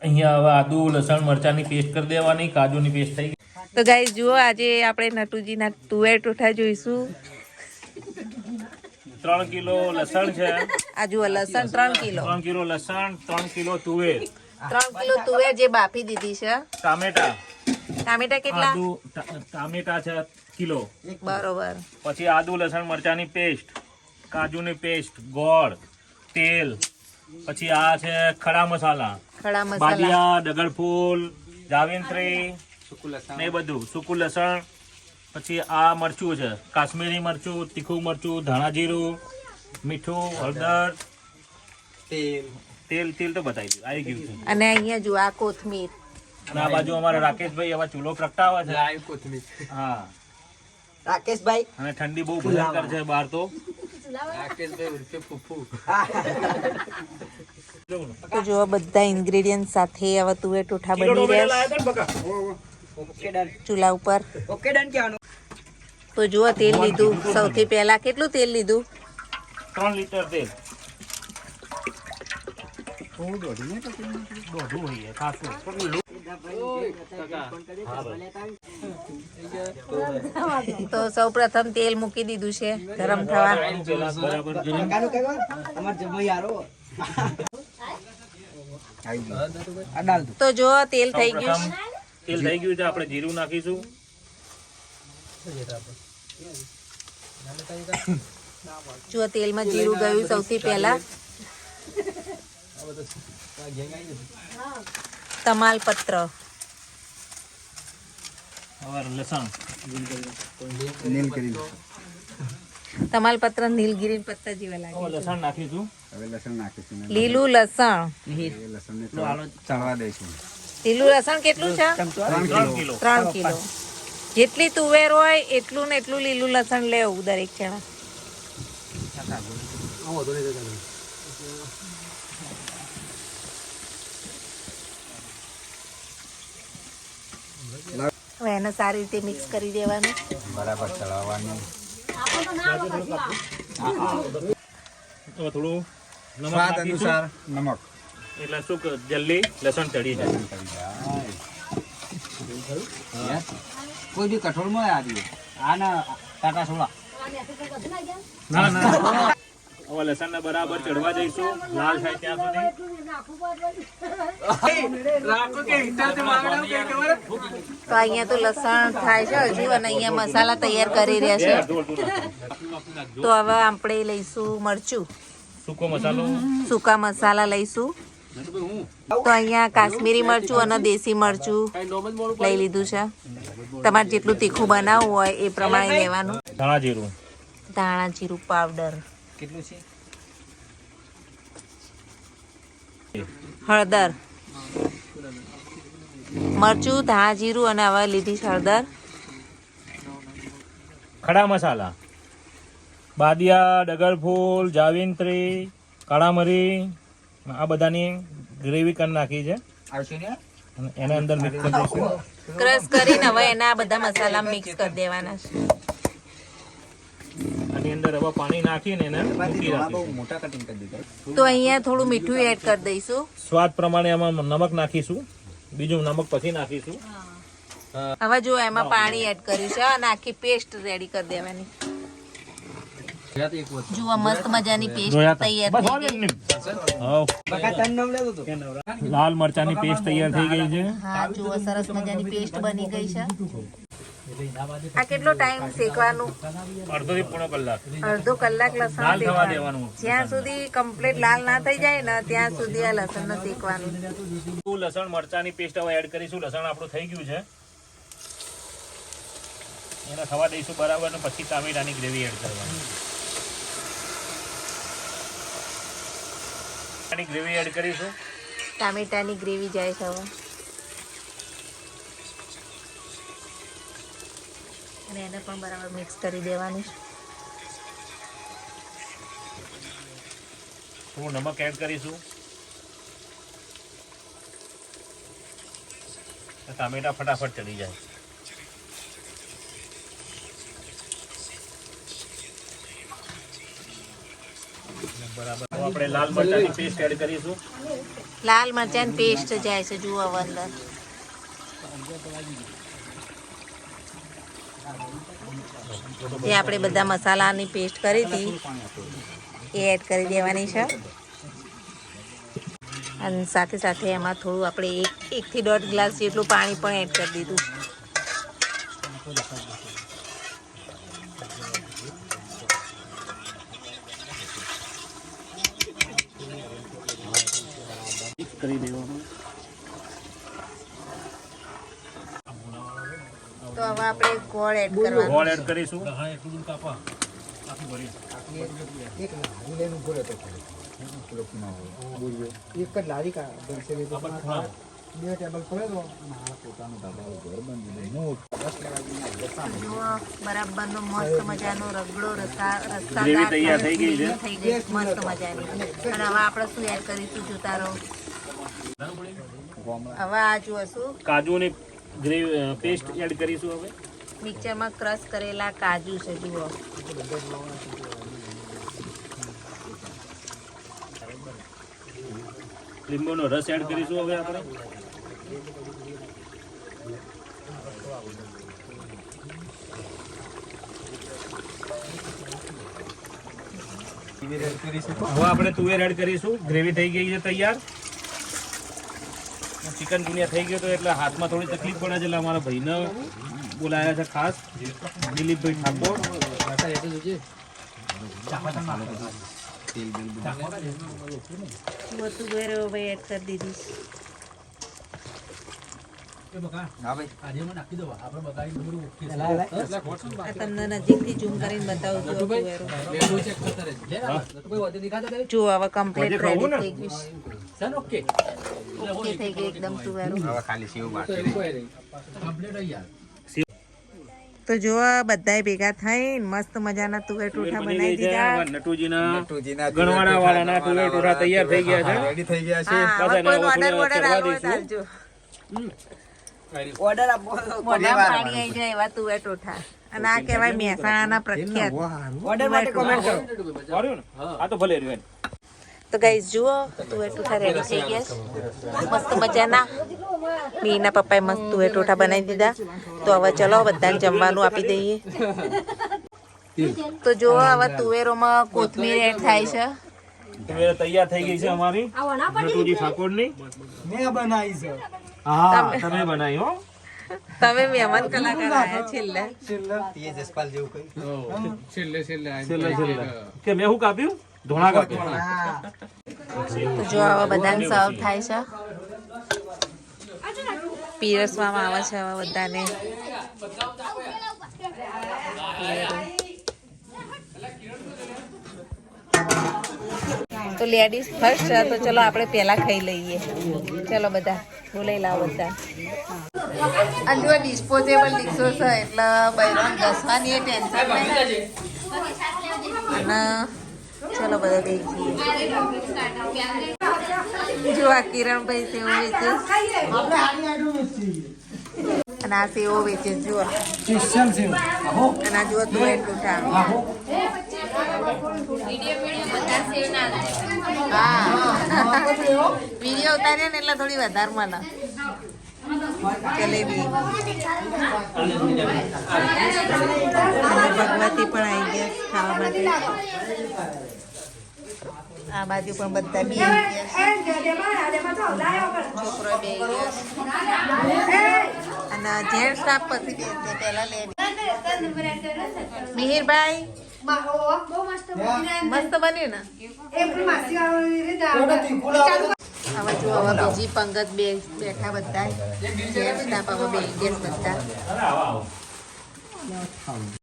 અહીંયા હવે આદુ લસણ મરચાંની પેસ્ટ કરી દેવાની, કાજુની પેસ્ટ થઈ ગઈ. તો ગાઈસ જુઓ, આજે આપણે નટુજીના તુવેર ટોઠા જોઈશું. 3 કિલો લસણ છે. આ જુઓ લસણ 3 કિલો. 3 કિલો લસણ, 3 કિલો તુવેર. 3 કિલો તુવેર જે બાફી દીધી છે. ટામેટા. ટામેટા કેટલા? ટામેટા છે કિલો. બરોબર. પછી આદુ લસણ મરચાંની પેસ્ટ, કાજુની પેસ્ટ, ગોળ, તેલ. પછી આ છે ખડા મસાલા, ખડા મસાલા, બાદિયા, ડગરફૂલ, જાવિત્રી ને બધું, સૂકું લસણ. પછી આ મરચું છે, કાશ્મીરી મરચું, તીખું મરચું, ધાણા જીરું, મીઠું, હળદર, તેલ તેલ તો બતાવી દીધું, આવી ગયું છે. અને અહીંયા જો આ કોથમીર. અને આ બાજુ અમારા રાકેશભાઈ હવે ચૂલો પ્રગટાવે છે. હા રાકેશભાઈ. અને ઠંડી બહુ ભયંકર છે બહાર તો. તો જો બધા ઇન્ગ્રેડિયન્ટ સાથે હવે તુવેર ટોઠા બની રહ્યા ચૂલા ઉપર. ઓકે ડન કહેવાનું. તો જુઓ તેલ લીધું. સૌથી પહેલા કેટલું તેલ લીધું? 3 લીટર તેલ. તો સૌ પ્રથમ તેલ મૂકી દીધું છે ગરમ થવા. તો જો તેલ થઈ ગયું. તેલ થઈ ગયું છે, આપણે જીરું નાખીશું. જો તેલમાં જીરું ગયું સૌથી પહેલા. તમાલપત્ર, લસણ, તમાલપત્ર નીલગીરી પત્તા જેવા લાગે. લસણ નાખીશું. લીલું લસણ. ચડવા દઈશું. લીલું લસણ કેટલું છે? 3 કિલો. 3 કિલો. જેટલી તુવેર હોય એટલું ને એટલું લીલું લસણ લેવું દરેક જણા. હવે એને સારી રીતે મિક્સ કરી દેવાનું. બરાબર ચડાવવાનું. થોડું નમક સ્વાદ નાખીશું. અનુસાર નમક. એટલે શું કે જલ્દી લસણ ચડી જાય. કોઈ બી કઠોળમાં આવી આ ના ટાટા સોડા. ના ના હવે લસણ ને બરાબર ચડવા જઈશું, લાલ થાય ત્યાં સુધી. તો અહીંયા તો લસણ થાય છે હજુ, અને અહીંયા મસાલા તૈયાર કરી રહ્યા છે. તો હવે આપણે લઈશું મરચું, સૂકો મસાલો. સૂકા મસાલા લઈશું. તો અહીંયા કાશ્મીરી મરચું અને દેશી મરચું લઈ લીધું છે. તમારે જેટલું તીખું બનાવવું હોય એ પ્રમાણે લેવાનું. ધાણા જીરું, ધાણા જીરું પાવડર, કેટલું છે? હળદર, મરચું, ધાણા જીરું અને હવે લીધી છે હળદર. ખડા મસાલા, બાદિયા, ડગરફૂલ, જાવિત્રી, કાળા મરી, આ બધાની ગ્રેવી કરી નાખી છે. આવશે ને? અને એના અંદર મિક્સ કરી દઈશું. ક્રશ કરીને હવે એના બધા મસાલા મિક્સ કરી દેવાના છે. આની અંદર હવે પાણી નાખીને એને મૂકી રાખીશું. મોટા કટિંગ કરી દીધા. તો અહીંયા થોડું મીઠું એડ કરી દઈશું. સ્વાદ પ્રમાણે એમાં નમક નાખીશું, બીજું નમક પછી નાખીશું. હવે જો એમાં પાણી એડ કર્યું છે અને આખી પેસ્ટ રેડી કરી દેવાની. જુઓ મસ્ત મજાની પેસ્ટ તૈયાર થઈ ગઈ. લાલ મરચાની પેસ્ટ તૈયાર થઈ ગઈ છે. હા જુઓ સરસ મજાની પેસ્ટ બની ગઈ છે. આ કેટલો ટાઈમ શેકવાનું? અડધો થી પોણો કલાક. અડધો કલાક લસણ લાલ થવા શેકવાનું. દેવાનું. જ્યાં સુધી કમ્પ્લીટ લાલ ના થઈ જાય ને ત્યાં સુધી આ લસણ શેકવાનું. લસણ મરચાની પેસ્ટ હવે એડ કરીશું. લસણ આપણું થઈ ગયું છે, એને થવા દઈશું બરાબર. અને પછી ટામેટાની ગ્રેવી એડ કરવાની. ગ્રેવી એડ કરીશું. ટામેટાની ગ્રેવી જાય છે હવે. અને એને પણ બરાબર મિક્સ કરી દેવાનું. થોડું નમક એડ કરીશું. ટામેટા ફટાફટ ચડી જાય. બરાબર આપણે લાલ મરચાંની પેસ્ટ એડ કરીશું. લાલ મરચાંની પેસ્ટ જાય છે જુઓ હવે અંદર. જે આપણે બધા મસાલાની પેસ્ટ કરી હતી એ એડ કરી દેવાની છે. અને સાથે સાથે એમાં થોડું આપણે 1 થી 1.5 ગ્લાસ જેટલું પાણી પણ એડ કરી દીધું. કરી દેવાનું. તો હવે આપણે ગોળ એડ કરવાનું. ગોળ એડ કરીશું. એક જ લારી કા બનશે ને તો 2 ટેબલ પડે તો મારા પોતાનું ધાબાનું ઘર બની જાય જુઓ બરાબરનો મસ્ત મજાનો રગડો ગ્રેવી તૈયાર થઈ ગઈ છે. થઈ ગઈ મસ્ત મજાની. અને હવે આપણે શું એડ કરીશું જોતા રહો. હવે આ જુઓ શું કાજુની ગ્રેવી પેસ્ટ એડ કરીશું. હવે મિક્સરમાં ક્રશ કરેલા કાજુ છે જુઓ. લીંબુનો રસ એડ કરીશું. હવે આપણે તુવેર એડ કરીશું. ગ્રેવી થઈ ગઈ છે તૈયાર. ચિકન ગુનિયા થઈ ગયો તો એટલે હાથમાં થોડી તકલીફ પડે છે એટલે અમારા ભાઈને બોલાયા છે ખાસ, દિલીપભાઈ ઠાકોર. તુવેર ભાઈ એડ કરી દીધી. આ તમને નજીકથી ઝૂમ કરીને બતાવું છું. જુઓ હવે કમ્પ્લીટ રેડી થઈ ગયું. ઓકે થઈ ગઈ એકદમ તુવેરો. તો જો બધાય ભેગા થઈને મસ્ત મજાના તુવેર ટોઠા બનાવી દીધા. નટુજીના ગણવાડા વાળાના તુવેર ટોઠા તૈયાર થઈ ગયા છે. રેડી થઈ ગયા છે. હા, હવે કોઈ ઓર્ડર આપો તો આપજો. ઓર્ડર આપો મોઢામાં પાણી આવી જાય એવા તુવેર ટોઠા. અને આ કહેવાય મહેસાણાના પ્રખ્યાત. ઓર્ડર માટે કોમેન્ટ કરો. આવ્યું ને? આ તો ભલે રહ્યું. તો ગાઈસ જુઓ તુવેર ટોઠા રેડી થઈ ગયા છે મસ્ત મજાના. મીના પપ્પાએ મસ્ત તુવેર ટોઠા બનાવી દીધા. તો હવે ચલો બધાને જમવાનું આપી દઈએ. તો જુઓ હવે તુવેરોમાં કોથમીર એડ થાય છે. તુવેર તૈયાર થઈ ગઈ છે અમારી નટુજી ઠાકોરની. મેં બનાવી છે. હા તમે બનાવી હો. તમે મહેમાન કલાકાર આયા છેલ્લે. જસપાલ જેવું કઈ છેલ્લે કે મેં શું કાપ્યું? ધોણા કાપ્યા. તો જો હવે બધાને સર્વ થાય છે. પીરસવામાં આવે છે હવે બધાને. તો લેડીઝ ફર્સ્ટ છે તો ચલો આપણે પહેલા ખાઈ લઈએ. ચલો બધા બોલાઈ લાવો બધા. અને જો ડિસ્પોઝેબલ ડીશો છે એટલે બૈરાને ઘસવાની એ ટેન્શન નહીં. અને ચલો બધા બેસી જો આ કિરણભાઈ સેવ વેચે અને આ સેવો વેચે જુઓ. અને આ જુઓ તુવેર ટોઠા. હા વિડીયો ઉતાર્યો ને એટલે થોડી વધારે મને જલેબી. ભગવતી પણ આવી ગયા ખાવા માટે. આ બાજુ પણ બધા બી છોકરો બે અને જેન્ટ સ્ટાફ પછી બે પેલા લે. મિહિરભાઈ મસ્ત બન્યું ને. હવે જો હવે બીજી પંગત બેઠા બધા જેન્ટ સ્ટાફ હવે બે બધા.